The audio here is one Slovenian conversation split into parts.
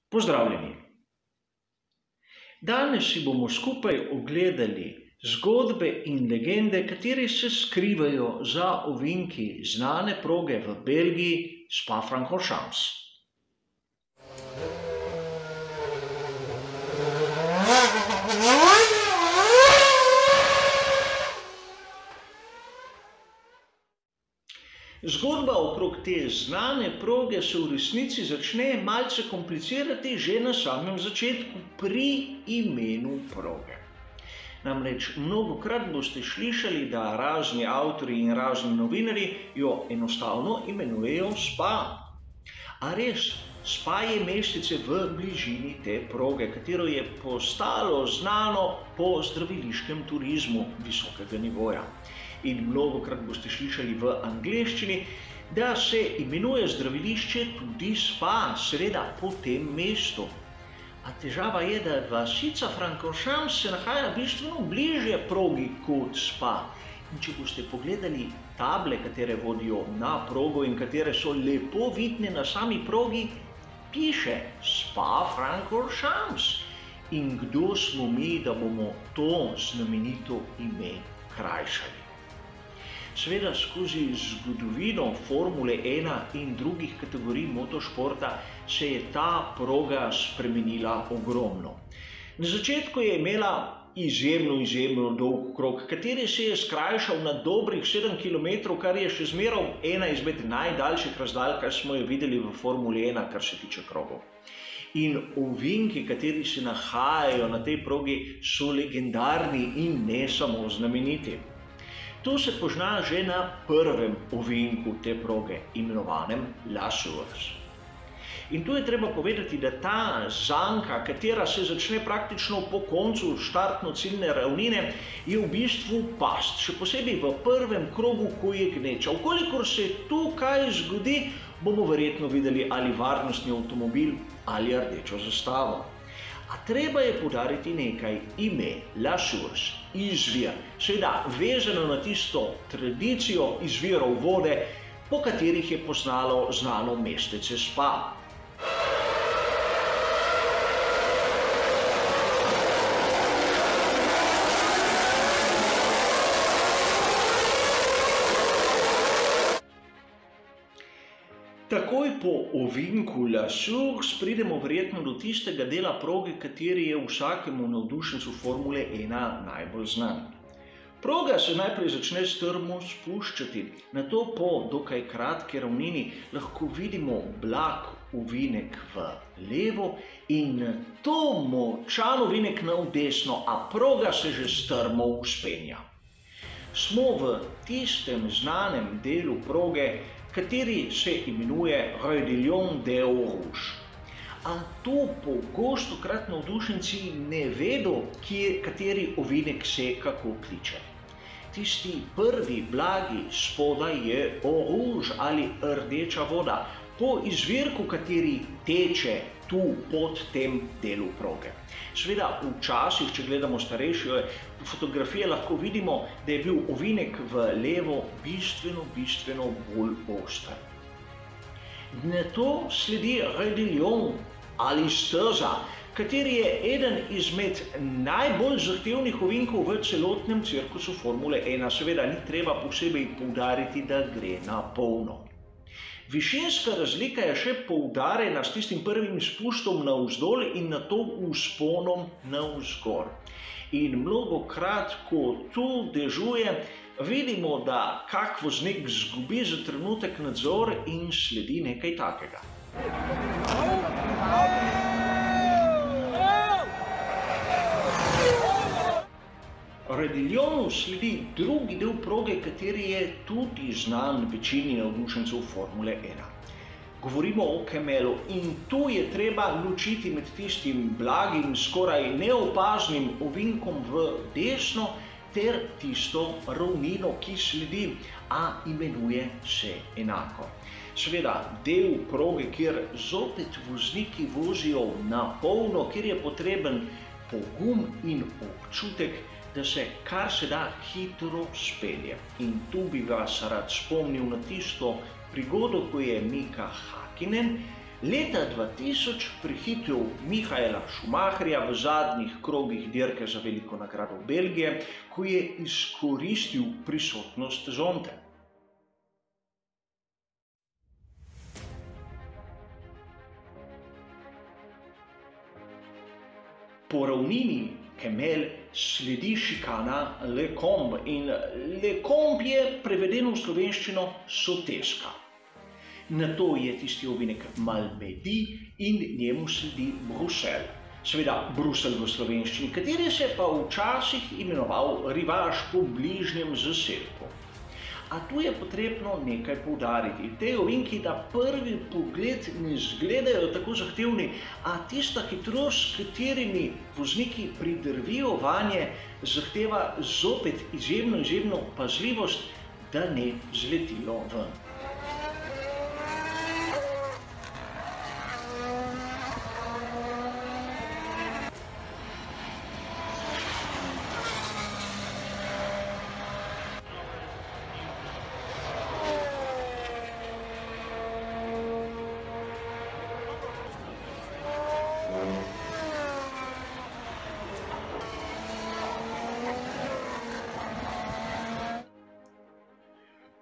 Pozdravljeni! Danes si bomo skupaj ogledali zgodbe in legende, katere se skrivajo za ovinki znane proge v Belgiji Spa-Francorchamps. Zgodba okrog te znane proge se v resnici začne malce komplicirati že na samem začetku pri imenu proge. Namreč mnogokrat boste slišali, da razni avtorji in razni novinarji jo enostavno imenujejo Spa. A res, Spa je mestece v bližini te proge, katero je postalo znano po zdraviliškem turizmu visokega nivoja. In mnogokrat boste slišali v angleščini, da se imenuje zdravilišče tudi Spa, seveda po tem mestu. A težava je, da vasica Francorchamps se nahaja bistveno bližje progi kot Spa. In če boste pogledali table, katere vodijo na progo in katere so lepo vidne na sami progi, piše Spa-Francorchamps. In kdo smo mi, da bomo to znamenito ime krajšali? Seveda skozi zgodovino Formule 1 in drugih kategorij motošporta se je ta proga spremenila ogromno. Na začetku je imela izjemno dolg krog, kateri se je skrajšal na dobrih 7 km, kar je še zmeraj ena izmed najdaljših razdalj, kar smo jo videli v Formuli 1, kar se tiče krogov. In ovinki, kateri se nahajajo na tej progi, so legendarni in ne samo znameniti. To se pozna že na prvem ovinku te proge, imenovanem La Source. In tu je treba povedati, da ta zanka, katera se začne praktično po koncu štartno-ciljne ravnine, je v bistvu past, še posebej v prvem krogu, ko je gneča. Vkolikor se tu kaj zgodi, bomo verjetno videli ali varnostni avtomobil ali rdečo zastavo. A treba je poudariti nekaj, ime La Source, izvir, seveda vezano na tisto tradicijo izvirov vode, po katerih je poznalo znano mestece Spa. Takoj po ovinku La Source pridemo verjetno do tistega dela proge, kateri je vsakemu navdušencu Formule 1 najbolj znan. Proga se najprej začne strmo spuščati, nato po dokaj kratki ravnini lahko vidimo blag ovinek v levo in to močan ovinek na desno, a proga se že strmo vzpenja. Smo v tistem znanem delu proge, kateri se imenuje Rue de Lion de Eau Rouge. A tu pogostokrat navdušenci ne vedo, kateri ovinek se kako kliče. Tisti prvi blagi spodaj je Eau Rouge ali rdeča voda, po izvirku kateri teče tu pod tem delu proge. Seveda včasih, če gledamo starejše fotografije, lahko vidimo, da je bil ovinek v levo bistveno bolj oster. Nato sledi Rue de Lion ali steza, kateri je eden izmed najbolj zahtevnih ovinkov v celotnem cirkusu Formule 1. Seveda ni treba posebej poudariti, da gre na polno. Višinska razlika je še poudarjena s tistim prvim spustom navzdol in nato vzponom navzgor. In mnogokrat, ko tu dežuje, vidimo, da kak voznik zgubi za trenutek nadzor in sledi nekaj takega. Rue de Lionu sledi drugi del proge, kateri je tudi znan večini navdušencev Formule 1. Govorimo o Camelu in tu je treba ločiti med tistim blagim, skoraj neopaznim ovinkom v desno ter tisto ravnino, ki sledi, a imenuje se enako. Seveda del proge, kjer zopet vozniki vozijo na polno, kjer je potreben pogum in občutek, da se kar se da hitro spelje. In tu bi vas rad spomnil na tisto prigodo, ko je Mika Hakkinen leta 2000 prehitel Michaela Schumacherja v zadnjih krogih dirke za veliko nagrado Belgije, ko je izkoristil prisotnost zonde. Po ravnini Kemmel sledi šikana Lecombe in Lecombe je prevedeno v slovenščino soteska. Nato je tisti ovinek Malmedy in njemu sledi Bruselj. Seveda Bruselj v slovenščini, kateri se pa včasih imenoval Rivaž po bližnjem zaselku. A tu je potrebno nekaj poudariti. Te ovinki na prvi pogled ne izgledajo tako zahtevni, a tista hitrost, s katerimi vozniki pridrvijo vanje, zahteva zopet izjemno pazljivost, da ne zletijo ven.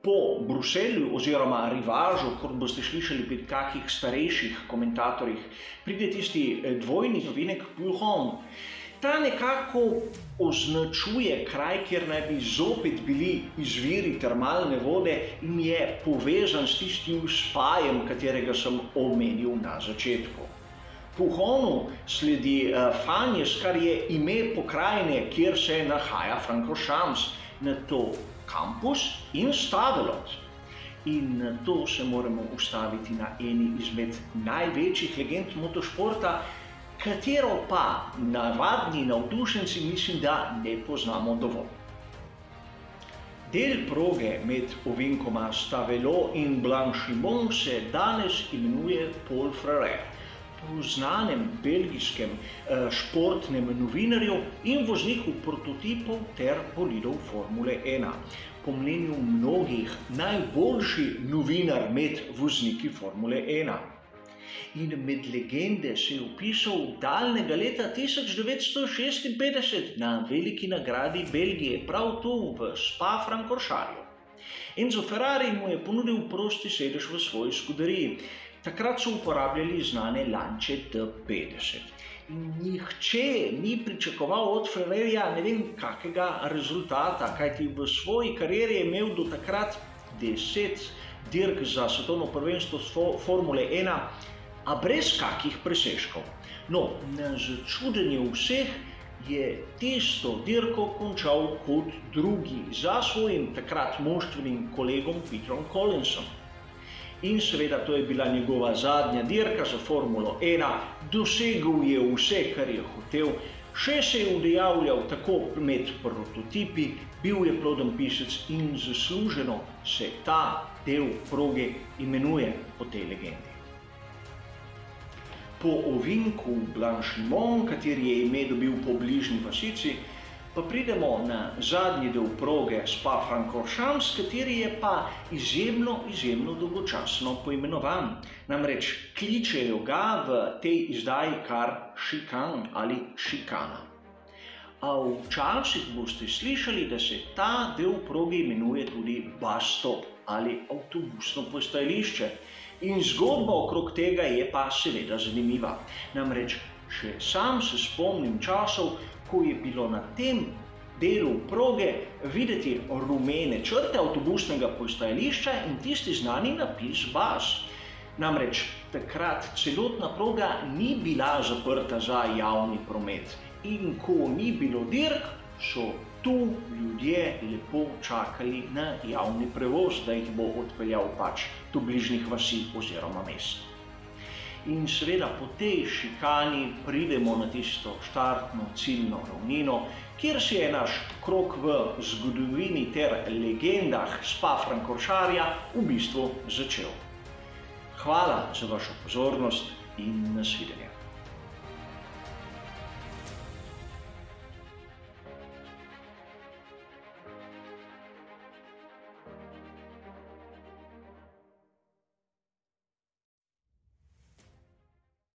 Po Bruselju oziroma Rivažu, kot boste slišali pri kakih starejših komentatorjih, pride tisti dvojni ovinek Pulhon. Ta nekako označuje kraj, kjer naj bi zopet bili izviri termalne vode in je povezan s tistim spajem, katerega sem omenil na začetku. Pulhonu sledi Fagnes, kar je ime pokrajine, kjer se nahaja Francorchamps, nato Campus in Stavelot. In na to se moramo ustaviti na eni izmed največjih legend motošporta, katero pa navadni navdušenci mislim, da ne poznamo dovolj. Del proge med ovinkoma Stavelot in Blanchimont se danes imenuje Paul Frère, po znanem belgijskem športnem novinarju in vozniku prototipov ter bolidov Formule 1. Po mnenju mnogih najboljši novinar med vozniki Formule 1. In med legende se je vpisal daljnega leta 1956 na veliki nagradi Belgije, prav tu v Spa-Francorchampu. Enzo Ferrari mu je ponudil prosti sedež v svoji skuderiji. Takrat so uporabljali znane Lancia T50. In nihče ni pričakoval od Ferrarija ne vem kakega rezultata, kajti v svoji karieri je imel do takrat 10 dirk za svetovno prvenstvo Formule 1, a brez kakih presežkov. No, na začudenje vseh je tisto dirko končal kot drugi za svojim takrat moštvenim kolegom Peterom Collinsom. In seveda to je bila njegova zadnja dirka za Formulo 1, dosegel je vse, kar je hotel, še se je udejavljal tako med prototipi, bil je ploden pisec in zasluženo se ta del proge imenuje po tej legendi. Po ovinku Blanchimont, kateri je ime dobil po bližnji vasici, pa pridemo na zadnji del proge Spa-Francorchamps, kateri je pa izjemno dolgočasno poimenovan. Namreč kličejo ga v tej izdaji kar šikan ali šikana. A včasih boste slišali, da se ta del proge imenuje tudi bus stop ali avtobusno postajališče. In zgodba okrog tega je pa seveda zanimiva. Namreč še sam se spomnim časov, ko je bilo na tem delu proge videti rumene črte avtobusnega postajališča in tisti znani napis bus. Namreč takrat celotna proga ni bila zaprta za javni promet. In ko ni bilo dirk, so tu ljudje lepo čakali na javni prevoz, da jih bo odpeljal pač do bližnjih vasi oziroma mest. In seveda po tej šikani pridemo na tisto štartno ciljno ravnino, kjer se je naš krog v zgodovini ter legendah Spa-Francorchampa v bistvu začel. Hvala za vašo pozornost in nasvidenje.